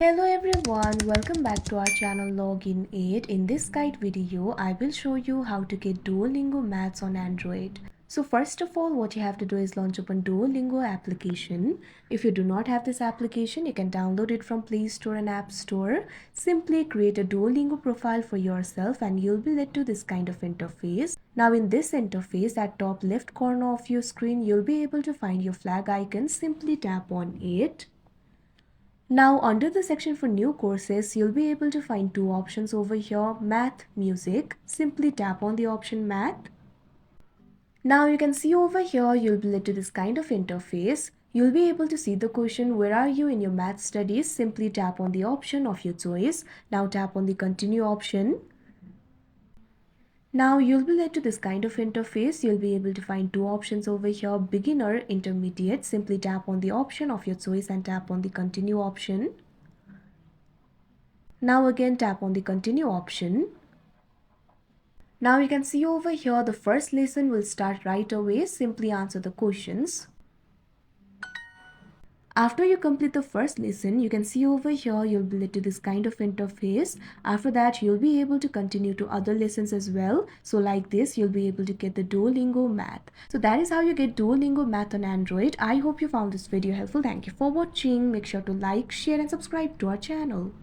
Hello everyone, welcome back to our channel Login 8. In this guide video, I will show you how to get Duolingo Maths on Android. So first of all, what you have to do is launch open Duolingo application. If you do not have this application, you can download it from Play Store and App Store. Simply create a Duolingo profile for yourself and you'll be led to this kind of interface. Now in this interface, at top left corner of your screen, you'll be able to find your flag icon. Simply tap on it. Now under the section for new courses, you'll be able to find two options over here, Math, Music. Simply tap on the option Math. Now you can see over here, you'll be led to this kind of interface. You'll be able to see the question, where are you in your math studies? Simply tap on the option of your choice. Now tap on the continue option. Now you'll be led to this kind of interface. You'll be able to find two options over here, beginner, intermediate. Simply tap on the option of your choice and tap on the continue option. Now again tap on the continue option. Now you can see over here the first lesson will start right away. Simply answer the questions. After you complete the first lesson, you can see over here you'll be led to this kind of interface. After that, you'll be able to continue to other lessons as well. So like this, you'll be able to get the Duolingo Math. So that is how you get Duolingo Math on Android. I hope you found this video helpful. Thank you for watching. Make sure to like, share and subscribe to our channel.